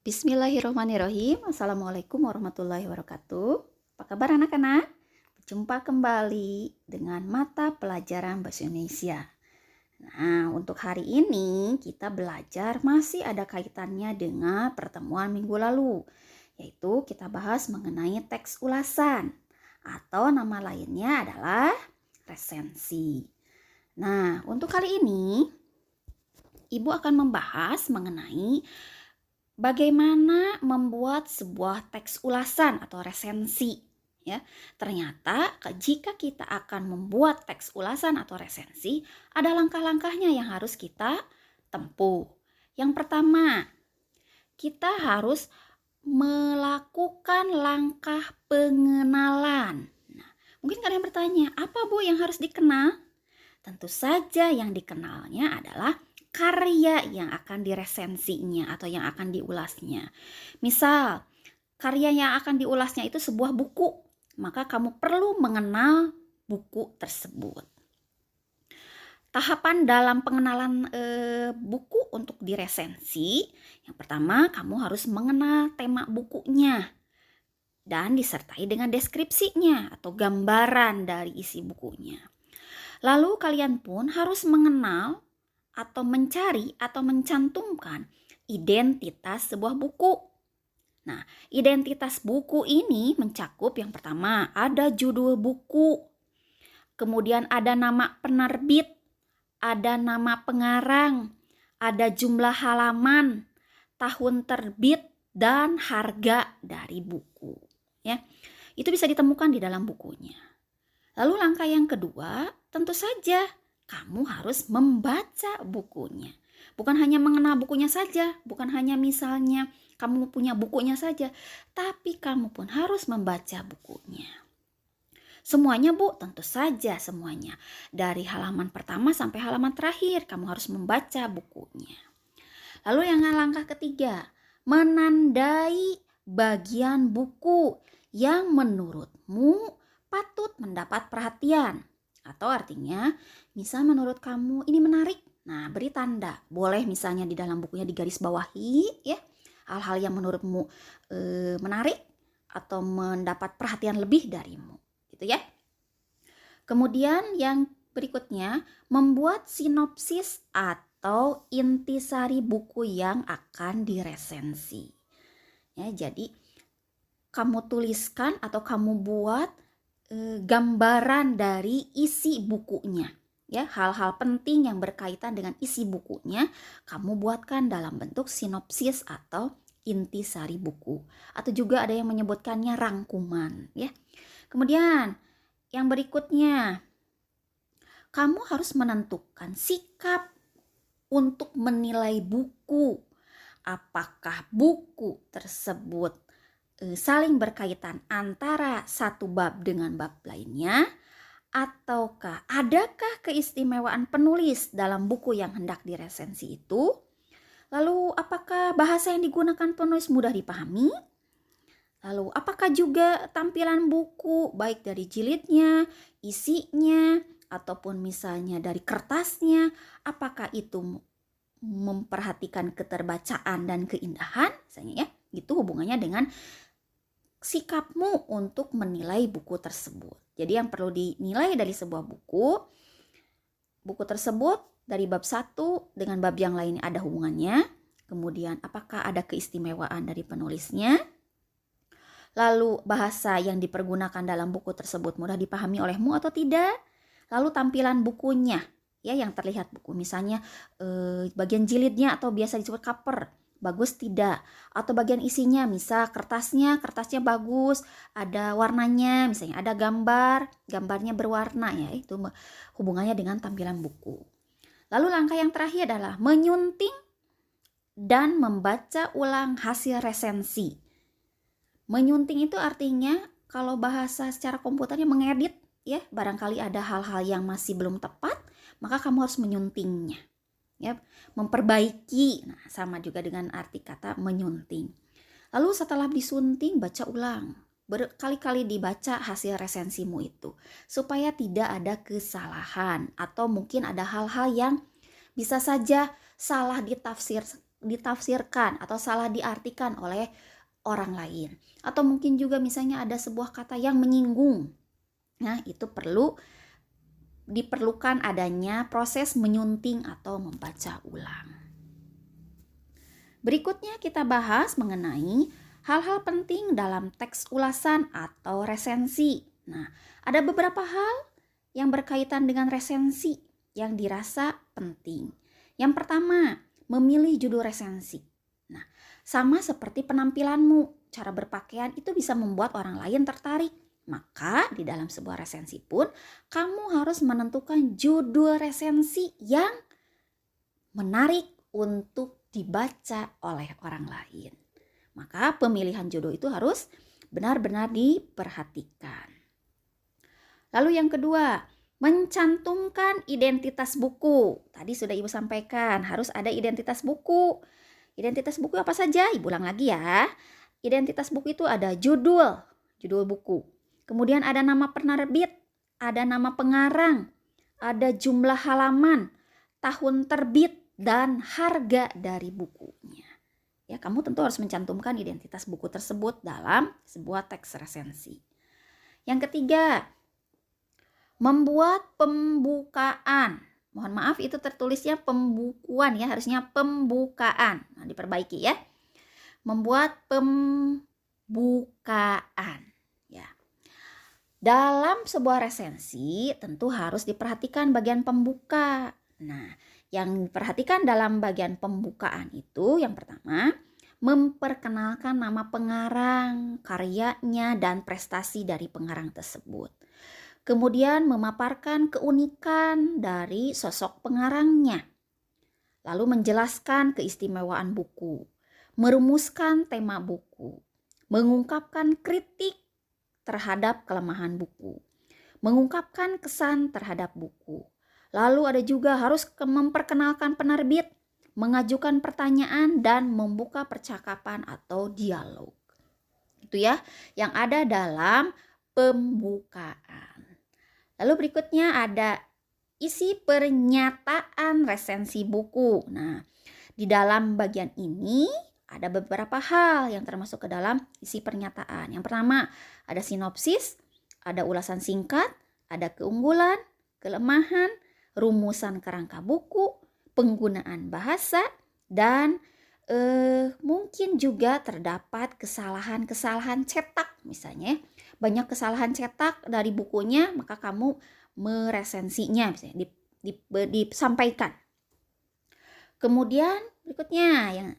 Bismillahirrahmanirrahim. Assalamualaikum warahmatullahi wabarakatuh. Apa kabar anak-anak? Berjumpa kembali dengan mata pelajaran bahasa Indonesia. Nah, untuk hari ini kita belajar masih ada kaitannya dengan pertemuan minggu lalu, yaitu kita bahas mengenai teks ulasan atau nama lainnya adalah resensi. Nah, untuk kali ini Ibu akan membahas mengenai bagaimana membuat sebuah teks ulasan atau resensi. Ya, ternyata jika kita akan membuat teks ulasan atau resensi, ada langkah-langkahnya yang harus kita tempuh. Yang pertama, kita harus melakukan langkah pengenalan. Nah, mungkin kalian bertanya, apa Bu yang harus dikenal? Tentu saja yang dikenalnya adalah karya yang akan diresensinya atau yang akan diulasnya. Misal, karya yang akan diulasnya itu sebuah buku, maka kamu perlu mengenal buku tersebut. Tahapan dalam pengenalan buku untuk diresensi, yang pertama kamu harus mengenal tema bukunya dan disertai dengan deskripsinya atau gambaran dari isi bukunya. Lalu kalian pun harus mengenal atau mencari atau mencantumkan identitas sebuah buku. Nah, identitas buku ini mencakup yang pertama ada judul buku, kemudian ada nama penerbit, ada nama pengarang, ada jumlah halaman, tahun terbit, dan harga dari buku. Ya, itu bisa ditemukan di dalam bukunya. Lalu langkah yang kedua, tentu saja kamu harus membaca bukunya. Bukan hanya mengenal bukunya saja, bukan hanya misalnya kamu punya bukunya saja, tapi kamu pun harus membaca bukunya. Semuanya Bu, tentu saja semuanya. Dari halaman pertama sampai halaman terakhir, kamu harus membaca bukunya. Lalu yang langkah ketiga, menandai bagian buku yang menurutmu patut mendapat perhatian. Atau artinya, misal menurut kamu ini menarik, nah beri tanda. Boleh misalnya di dalam bukunya digaris bawahi ya, hal-hal yang menurutmu menarik atau mendapat perhatian lebih darimu, gitu ya. Kemudian yang berikutnya, membuat sinopsis atau intisari buku yang akan diresensi. Ya, jadi kamu tuliskan atau kamu buat gambaran dari isi bukunya. Ya, hal-hal penting yang berkaitan dengan isi bukunya kamu buatkan dalam bentuk sinopsis atau intisari buku. Atau juga ada yang menyebutkannya rangkuman, ya. Kemudian yang berikutnya, kamu harus menentukan sikap untuk menilai buku. Apakah buku tersebut saling berkaitan antara satu bab dengan bab lainnya, ataukah adakah keistimewaan penulis dalam buku yang hendak diresensi itu? Lalu apakah bahasa yang digunakan penulis mudah dipahami? Lalu apakah juga tampilan buku baik dari jilidnya, isinya, ataupun misalnya dari kertasnya, apakah itu memperhatikan keterbacaan dan keindahan misalnya ya, itu hubungannya dengan sikapmu untuk menilai buku tersebut. Jadi yang perlu dinilai dari sebuah buku tersebut dari bab 1 dengan bab yang lainnya ada hubungannya. Kemudian apakah ada keistimewaan dari penulisnya? Lalu bahasa yang dipergunakan dalam buku tersebut mudah dipahami olehmu atau tidak? Lalu tampilan bukunya, ya yang terlihat buku misalnya bagian jilidnya atau biasa disebut cover, bagus tidak? Atau bagian isinya, misal kertasnya bagus, ada warnanya, misalnya ada gambarnya berwarna ya, itu hubungannya dengan tampilan buku. Lalu langkah yang terakhir adalah menyunting dan membaca ulang hasil resensi. Menyunting itu artinya kalau bahasa secara komputernya mengedit ya, barangkali ada hal-hal yang masih belum tepat, maka kamu harus menyuntingnya. Ya, memperbaiki. Nah, sama juga dengan arti kata menyunting. Lalu setelah disunting, baca ulang. Berkali-kali dibaca hasil resensimu itu supaya tidak ada kesalahan atau mungkin ada hal-hal yang bisa saja salah ditafsir ditafsirkan atau salah diartikan oleh orang lain. Atau mungkin juga misalnya ada sebuah kata yang menyinggung. Nah, itu diperlukan adanya proses menyunting atau membaca ulang. Berikutnya kita bahas mengenai hal-hal penting dalam teks ulasan atau resensi. Nah, ada beberapa hal yang berkaitan dengan resensi yang dirasa penting. Yang pertama, memilih judul resensi. Nah, sama seperti penampilanmu, cara berpakaian itu bisa membuat orang lain tertarik. Maka di dalam sebuah resensi pun kamu harus menentukan judul resensi yang menarik untuk dibaca oleh orang lain. Maka pemilihan judul itu harus benar-benar diperhatikan. Lalu yang kedua, mencantumkan identitas buku. Tadi sudah Ibu sampaikan, harus ada identitas buku. Identitas buku apa saja? Ibu ulang lagi ya. Identitas buku itu ada judul buku. Kemudian ada nama penerbit, ada nama pengarang, ada jumlah halaman, tahun terbit, dan harga dari bukunya. Ya, kamu tentu harus mencantumkan identitas buku tersebut dalam sebuah teks resensi. Yang ketiga, membuat pembukaan. Mohon maaf, itu tertulisnya pembukuan ya, harusnya pembukaan. Nah, diperbaiki ya. Membuat pembukaan. Ya. Dalam sebuah resensi tentu harus diperhatikan bagian pembuka. Nah, yang diperhatikan dalam bagian pembukaan itu yang pertama, memperkenalkan nama pengarang, karyanya, dan prestasi dari pengarang tersebut. Kemudian memaparkan keunikan dari sosok pengarangnya. Lalu menjelaskan keistimewaan buku, merumuskan tema buku, mengungkapkan kritik terhadap kelemahan buku, mengungkapkan kesan terhadap buku. Lalu ada juga harus memperkenalkan penerbit, mengajukan pertanyaan, dan membuka percakapan atau dialog. Itu ya yang ada dalam pembukaan. Lalu berikutnya ada isi pernyataan resensi buku. Nah, di dalam bagian ini ada beberapa hal yang termasuk ke dalam isi pernyataan. Yang pertama, ada sinopsis, ada ulasan singkat, ada keunggulan, kelemahan, rumusan kerangka buku, penggunaan bahasa, dan mungkin juga terdapat kesalahan-kesalahan cetak misalnya. Banyak kesalahan cetak dari bukunya, maka kamu meresensinya misalnya disampaikan. Kemudian berikutnya yang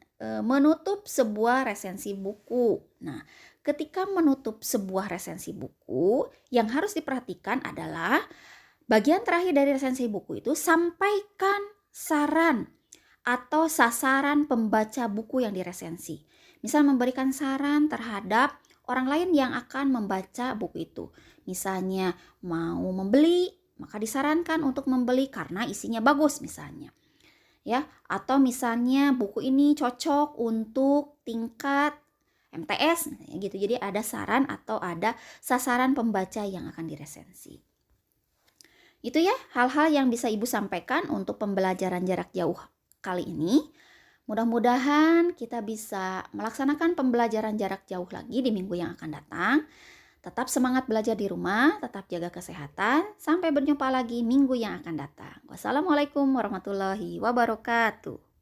menutup sebuah resensi buku. Nah, ketika menutup sebuah resensi buku, yang harus diperhatikan adalah bagian terakhir dari resensi buku itu sampaikan saran atau sasaran pembaca buku yang diresensi. Misal memberikan saran terhadap orang lain yang akan membaca buku itu. Misalnya mau membeli, maka disarankan untuk membeli karena isinya bagus misalnya. Ya, atau misalnya buku ini cocok untuk tingkat MTS gitu. Jadi ada saran atau ada sasaran pembaca yang akan diresensi. Itu ya hal-hal yang bisa Ibu sampaikan untuk pembelajaran jarak jauh kali ini. Mudah-mudahan kita bisa melaksanakan pembelajaran jarak jauh lagi di minggu yang akan datang. Tetap semangat belajar di rumah, tetap jaga kesehatan. Sampai berjumpa lagi minggu yang akan datang. Wassalamualaikum warahmatullahi wabarakatuh.